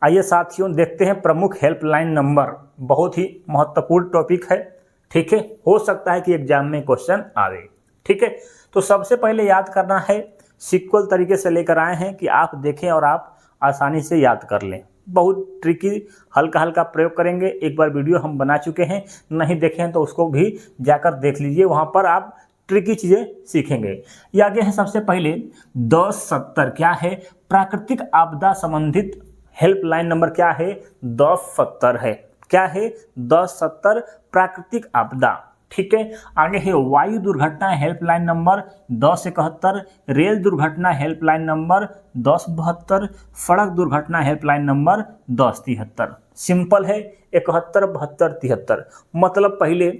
आइए साथियों देखते हैं प्रमुख हेल्पलाइन नंबर, बहुत ही महत्वपूर्ण टॉपिक है। ठीक है, हो सकता है कि एग्जाम में क्वेश्चन आवे। ठीक है, तो सबसे पहले याद करना है, सिक्वल तरीके से लेकर आए हैं कि आप देखें और आप आसानी से याद कर लें। बहुत ट्रिकी हल्का हल्का प्रयोग करेंगे। एक बार वीडियो हम बना चुके हैं, नहीं देखे हैं तो उसको भी जाकर देख लीजिए, वहाँ पर आप ट्रिकी चीज़ें सीखेंगे। ये आगे है सबसे पहले 1070 क्या है, प्राकृतिक आपदा संबंधित हेल्पलाइन नंबर क्या है, 1070 है। क्या है, 1070 प्राकृतिक आपदा। ठीक है, आगे है वायु दुर्घटना हेल्पलाइन नंबर 1071, रेल दुर्घटना हेल्पलाइन नंबर 1072, सड़क दुर्घटना हेल्पलाइन नंबर 1073। सिंपल है, 71, 72, 73। मतलब पहले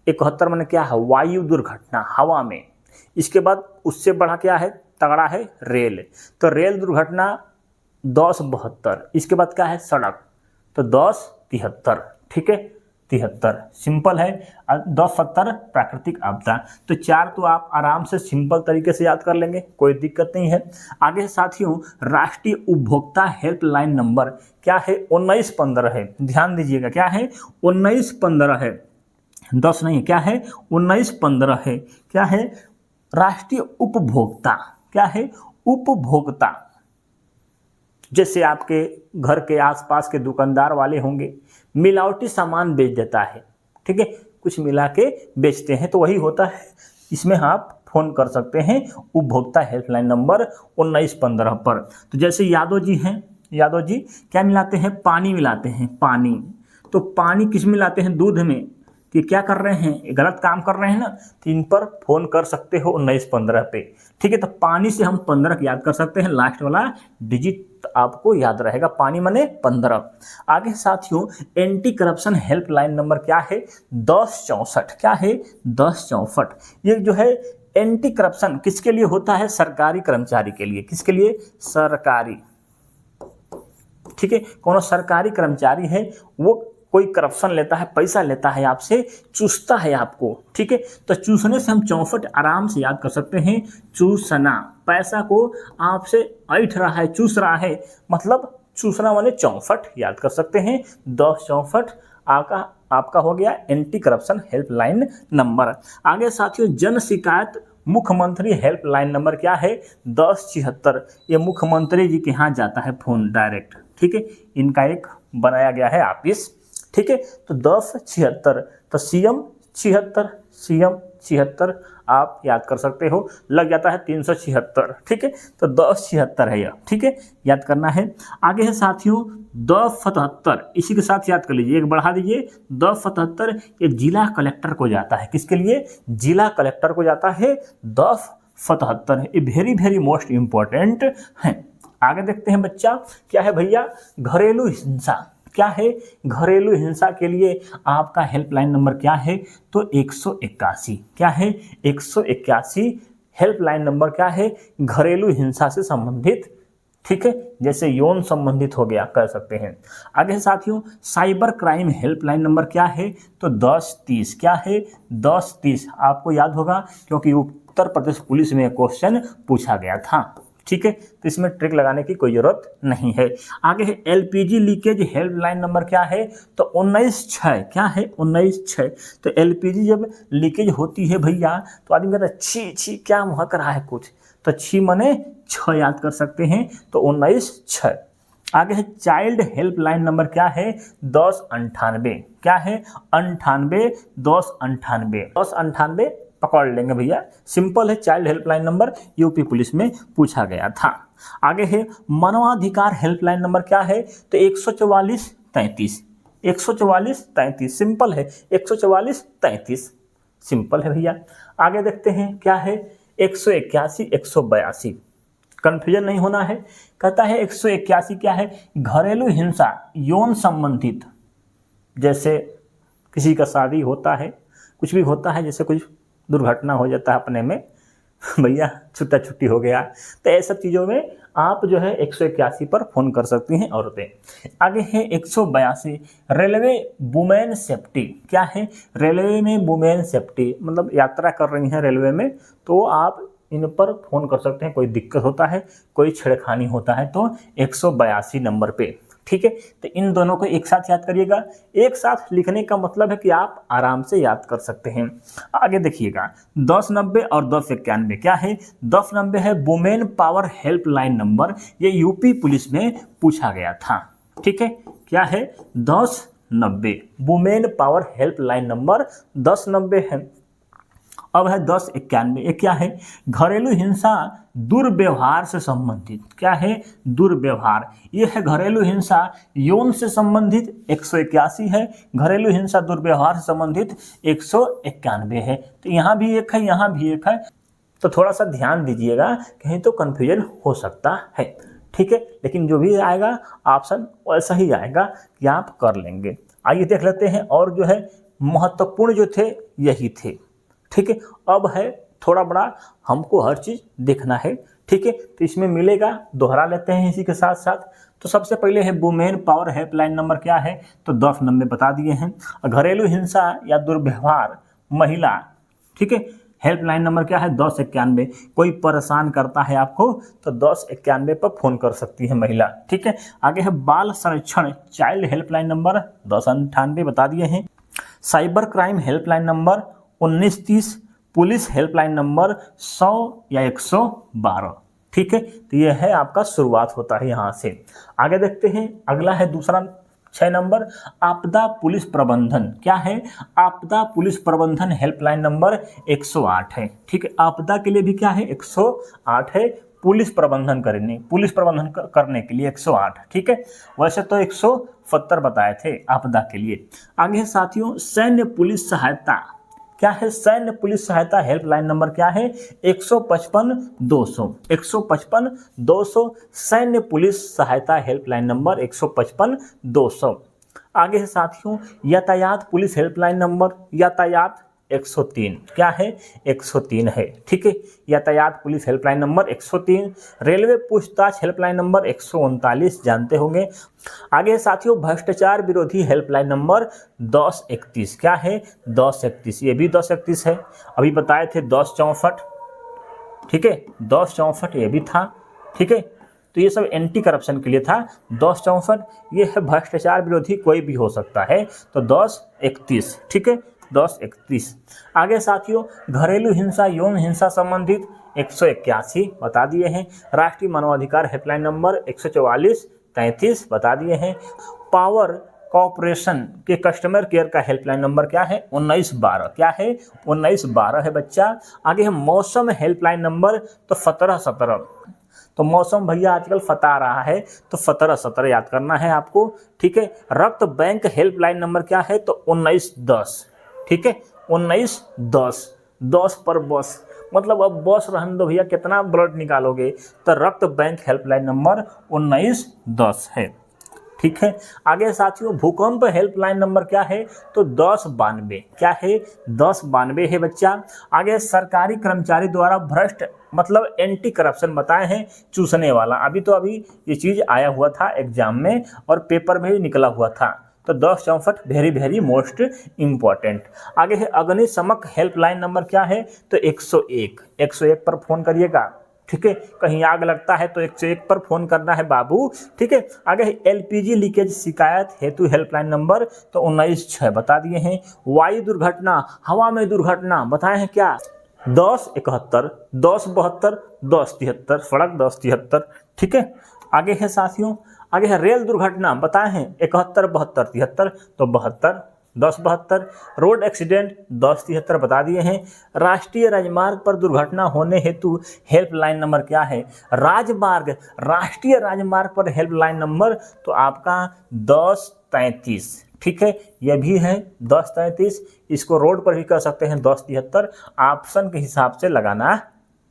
71 मैंने क्या है, वायु दुर्घटना हवा में। इसके बाद उससे बड़ा क्या है, तगड़ा है रेल, तो रेल दुर्घटना 1072। इसके बाद क्या है, सड़क, तो 1073। ठीक है, 73 सिंपल है। 1070 प्राकृतिक आपदा। तो चार तो आप आराम से सिंपल तरीके से याद कर लेंगे, कोई दिक्कत नहीं है। आगे साथियों राष्ट्रीय उपभोक्ता हेल्पलाइन नंबर क्या है, 1915 है। ध्यान दीजिएगा, क्या है, 1915 है, 10 नहीं, क्या है 1915 है। क्या है, राष्ट्रीय उपभोक्ता, क्या है, उपभोक्ता। जैसे आपके घर के आसपास के दुकानदार वाले होंगे, मिलावटी सामान बेच देता है, ठीक है, कुछ मिला के बेचते हैं, तो वही होता है। इसमें आप फोन कर सकते हैं उपभोक्ता हेल्पलाइन नंबर 1915 पर। तो जैसे यादव जी हैं, यादव जी क्या मिलाते हैं, पानी मिलाते हैं, पानी। तो पानी किस मिलाते हैं, दूध में। कि क्या कर रहे हैं, गलत काम कर रहे हैं ना, तो इन पर फोन कर सकते हो 1915 पे। ठीक है, तो पानी से हम 15 याद कर सकते हैं, लास्ट वाला डिजिट आपको याद रहेगा, पानी माने 15। आगे साथियों एंटी करप्शन हेल्पलाइन नंबर क्या है, 1064। क्या है, 1064। ये जो है एंटी करप्शन किसके लिए होता है, सरकारी कर्मचारी के लिए। किसके लिए, सरकारी। ठीक है, कौन सरकारी कर्मचारी है, वो कोई करप्शन लेता है, पैसा लेता है आपसे, चूसता है आपको। ठीक है, तो चूसने से हम 64 आराम से याद कर सकते हैं, चूसना। पैसा को आपसे ऐंठ रहा है, चूस रहा है, मतलब चूसना वाले 64 याद कर सकते हैं। 1064 आपका हो गया एंटी करप्शन हेल्पलाइन नंबर। आगे साथियों जन शिकायत मुख्यमंत्री हेल्पलाइन नंबर क्या है, 1076। ये मुख्यमंत्री जी के यहाँ जाता है फोन डायरेक्ट। ठीक है, इनका एक बनाया गया है ऑफिस। ठीक है, तो 1076, तो सीएम 76, सीएम 76 आप याद कर सकते हो, लग जाता है 376। ठीक है, तो 1076 है यह। ठीक है, याद करना है। आगे है साथियों 1077, इसी के साथ याद कर लीजिए, एक बढ़ा दीजिए, 1077 ये जिला कलेक्टर को जाता है। किसके लिए, जिला कलेक्टर को जाता है 1077। ये वेरी वेरी मोस्ट इंपॉर्टेंट है। आगे देखते हैं बच्चा, क्या है भैया, घरेलू हिंसा। क्या है, घरेलू हिंसा के लिए आपका हेल्पलाइन नंबर क्या है, तो 181। क्या है, 181 हेल्पलाइन नंबर क्या है, घरेलू हिंसा से संबंधित। ठीक है, जैसे यौन संबंधित हो गया, कह सकते हैं। आगे साथियों साइबर क्राइम हेल्पलाइन नंबर क्या है, तो 1030। क्या है, 1030 आपको याद होगा क्योंकि उत्तर प्रदेश पुलिस में क्वेश्चन पूछा गया था। ठीक है, तो इसमें ट्रिक लगाने की कोई जरूरत नहीं है। आगे है एलपीजी लीकेज हेल्पलाइन नंबर क्या है, तो 196। क्या है, 196। तो एलपीजी जब लीकेज होती है भैया, तो आदमी कहता है छी छी क्या महक रहा है कुछ, तो छी मने 6 याद कर सकते हैं, तो 196। आगे है चाइल्ड हेल्पलाइन नंबर क्या है, 1098। क्या है, 98, 1098, 1098 पकड़ लेंगे भैया, सिंपल है। Child helpline number UP police में पूछा गया था। आगे है मानवाधिकार हेल्पलाइन नंबर क्या है, तो 144 33। 144 33 सिंपल है, 144 33 सिंपल है भैया। आगे देखते हैं क्या है, 181 182, कन्फ्यूजन नहीं होना है। कहता है 181 क्या है, घरेलू हिंसा यौन संबंधित। जैसे किसी का शादी होता है, कुछ भी होता है, जैसे कुछ दुर्घटना हो जाता है अपने में भैया, छुट्टा छुट्टी हो गया, तो ऐसा चीज़ों में आप जो है 181 पर फ़ोन कर सकती हैं औरतें। आगे है 182 रेलवे वुमेन सेफ्टी। क्या है, रेलवे में वुमेन सेफ्टी, मतलब यात्रा कर रही हैं रेलवे में, तो आप इन पर फ़ोन कर सकते हैं। कोई दिक्कत होता है, कोई छेड़खानी होता है, तो 182 नंबर पे। ठीक है, तो इन दोनों को एक साथ याद करिएगा। एक साथ लिखने का मतलब है कि आप आराम से याद कर सकते हैं। आगे देखिएगा 1090 और 1091 क्या है। 1090 है वुमेन पावर हेल्पलाइन नंबर, ये यूपी पुलिस में पूछा गया था। ठीक है, क्या है 1090 वुमेन पावर हेल्पलाइन नंबर 1090 है। अब है 1091, ये क्या है, घरेलू हिंसा दुर्व्यवहार से संबंधित। क्या है, दुर्व्यवहार, ये है घरेलू हिंसा यौन से संबंधित 181 है, घरेलू हिंसा दुर्व्यवहार से संबंधित 191 है। तो यहाँ भी एक है, यहाँ भी एक है, तो थोड़ा सा ध्यान दीजिएगा, कहीं तो कन्फ्यूजन हो सकता है। ठीक है, लेकिन जो भी आएगा ऑप्शन वैसा ही आएगा कि आप कर लेंगे। आइए देख लेते हैं, और जो है महत्वपूर्ण जो थे यही थे। ठीक है, अब है थोड़ा बड़ा, हमको हर चीज़ देखना है। ठीक है, तो इसमें मिलेगा, दोहरा लेते हैं इसी के साथ साथ। तो सबसे पहले है वुमेन पावर हेल्पलाइन नंबर क्या है, तो 1090 बता दिए हैं। घरेलू हिंसा या दुर्व्यवहार महिला, ठीक है, हेल्पलाइन नंबर क्या है 1091। कोई परेशान करता है आपको तो 1091 पर फ़ोन कर सकती है महिला। ठीक है, आगे है बाल संरक्षण चाइल्ड हेल्पलाइन नंबर 1098 बता दिए हैं। Cyber crime helpline number 1930, police helpline number 100 या 112। ठीक है, तो यह है आपका शुरुआत होता है यहाँ से। आगे देखते हैं, अगला है दूसरा 6 नंबर आपदा पुलिस प्रबंधन। क्या है, आपदा पुलिस प्रबंधन हेल्पलाइन नंबर 108 है। ठीक है, आपदा के लिए भी क्या है 108 है, पुलिस प्रबंधन करने के लिए 108। ठीक है, वैसे तो 170 बताए थे आपदा के लिए। आगे है साथियों सैन्य पुलिस सहायता। क्या है, सैन्य पुलिस सहायता हेल्पलाइन नंबर क्या है 155-200। 155-200 सैन्य पुलिस सहायता हेल्पलाइन नंबर 155-200। आगे है साथियों यातायात पुलिस हेल्पलाइन नंबर, यातायात 103। क्या है 103 है। ठीक है, यातायात पुलिस हेल्पलाइन नंबर 103। रेलवे पूछताछ हेल्पलाइन नंबर 139 जानते होंगे। आगे साथियों भ्रष्टाचार विरोधी हेल्पलाइन नंबर 1031। क्या है 1031, ये भी 1031 है। अभी बताए थे 1064। ठीक है, 1064 ये भी था। ठीक है, तो ये सब एंटी करप्शन के लिए था। 1064 ये है भ्रष्टाचार विरोधी, कोई भी हो सकता है, तो 1031। ठीक है, 1031। आगे साथियों घरेलू हिंसा यौन हिंसा संबंधित 181 बता दिए हैं। राष्ट्रीय मानवाधिकार हेल्पलाइन नंबर 144-33 बता दिए हैं। पावर कॉर्पोरेशन के कस्टमर केयर का हेल्पलाइन नंबर क्या है 1912। क्या है 1912 है बच्चा। आगे है मौसम हेल्पलाइन नंबर, तो 1717। तो मौसम भैया आजकल फता रहा है, तो 1717 याद करना है आपको। ठीक है, रक्त बैंक हेल्पलाइन नंबर क्या है, तो 1910। ठीक है, 1910, 10 पर बस, मतलब अब बस रहने दो भैया, कितना ब्लड निकालोगे, तो रक्त बैंक हेल्पलाइन नंबर 1910 है। ठीक है, आगे साथियों भूकंप हेल्पलाइन नंबर क्या है, तो 1092। क्या है 1092 है बच्चा। आगे सरकारी कर्मचारी द्वारा भ्रष्ट, मतलब एंटी करप्शन बताए हैं, चूसने वाला। अभी ये चीज़ आया हुआ था एग्जाम में और पेपर में भी निकला हुआ था, तो 1064 वेरी मोस्ट इम्पॉर्टेंट। आगे है अग्निशमक हेल्पलाइन नंबर क्या है, तो 101। 101 पर फ़ोन करिएगा। ठीक है, कहीं आग लगता है तो 101 पर फ़ोन करना है बाबू। ठीक है, आगे है एलपीजी लीकेज शिकायत हेतु हेल्पलाइन नंबर, तो 19-6 बता दिए हैं। वायु दुर्घटना, हवा में दुर्घटना बताए हैं क्या 1071, 1072, 1073, सड़क 1073। ठीक है, आगे है साथियों, आगे है रेल दुर्घटना बताए हैं 71, 72, 73, तो 72, 1072। रोड एक्सीडेंट 1073 बता दिए हैं। राष्ट्रीय राजमार्ग पर दुर्घटना होने हेतु हेल्पलाइन नंबर क्या है, राजमार्ग, राष्ट्रीय राजमार्ग पर हेल्पलाइन नंबर, तो आपका 1033। ठीक है, यह भी है 1033। इसको रोड पर भी कर सकते हैं 1073, ऑप्शन के हिसाब से लगाना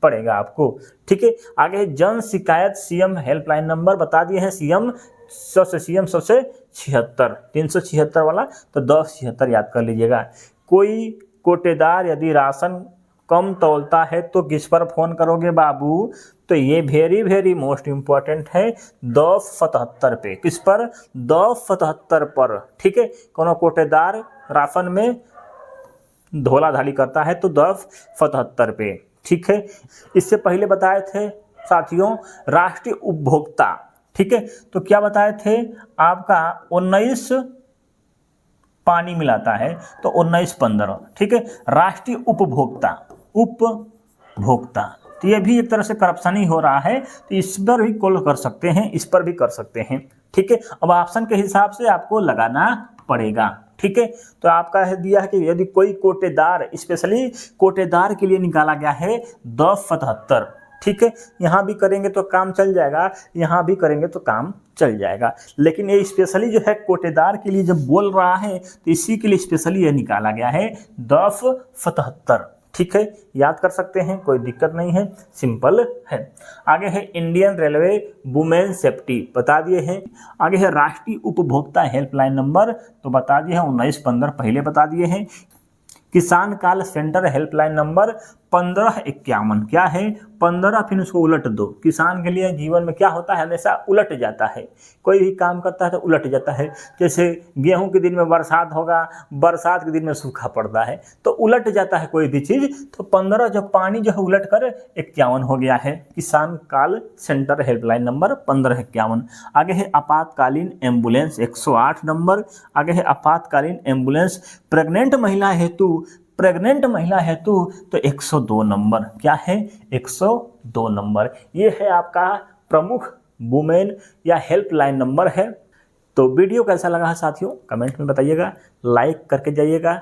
पड़ेगा आपको। ठीक है, आगे जन शिकायत सीएम हेल्पलाइन नंबर बता दिए हैं, सीएम 176 376 वाला, तो 1076 याद कर लीजिएगा। कोई कोटेदार यदि राशन कम तौलता है तो किस पर फ़ोन करोगे बाबू, तो ये वेरी मोस्ट इम्पॉर्टेंट है 1077 पे। किस पर 1077 पर। ठीक है, कोनो कोटेदार राशन में धोलाधाली करता है तो 1077 पे। ठीक है, इससे पहले बताए थे साथियों राष्ट्रीय उपभोक्ता, ठीक है। तो क्या बताए थे आपका 19 पानी मिलाता है तो 19-15, ठीक है। राष्ट्रीय उपभोक्ता, तो ये भी एक तरह से करप्शन ही हो रहा है, तो इस पर भी कॉल कर सकते हैं, इस पर भी कर सकते हैं, ठीक है। अब ऑप्शन के हिसाब से आपको लगाना पड़ेगा, ठीक है। तो आपका है दिया है कि यदि कोई कोटेदार, स्पेशली कोटेदार के लिए निकाला गया है 10-77, ठीक है। यहाँ भी करेंगे तो काम चल जाएगा, यहाँ भी करेंगे तो काम चल जाएगा, लेकिन ये स्पेशली जो है कोटेदार के लिए जब बोल रहा है तो इसी के लिए स्पेशली ये निकाला गया है 10-77, ठीक है। याद कर सकते हैं, कोई दिक्कत नहीं है, सिंपल है। आगे है इंडियन रेलवे वुमेन सेफ्टी, बता दिए हैं। आगे है राष्ट्रीय उपभोक्ता हेल्पलाइन नंबर, तो बता दिए हैं 19-15 पहले बता दिए हैं। किसान कॉल सेंटर हेल्पलाइन नंबर 1551, क्या है 15, फिर उसको उलट दो। किसान के लिए जीवन में क्या होता है, हमेशा उलट जाता है, कोई भी काम करता है तो उलट जाता है। जैसे गेहूं के दिन में बरसात होगा, बरसात के दिन में सूखा पड़ता है, तो उलट जाता है कोई भी चीज़। तो 15 जो पानी जो है उलट कर 51 हो गया है। किसान कॉल सेंटर हेल्पलाइन नंबर 1551। आगे है आपातकालीन एम्बुलेंस 108 नंबर। आगे है आपातकालीन एम्बुलेंस प्रेग्नेंट महिला हेतु तो 102 नंबर, क्या है 102 नंबर। ये है आपका प्रमुख वुमेन या हेल्पलाइन नंबर है। तो वीडियो कैसा लगा है साथियों, कमेंट में बताइएगा, लाइक करके जाइएगा।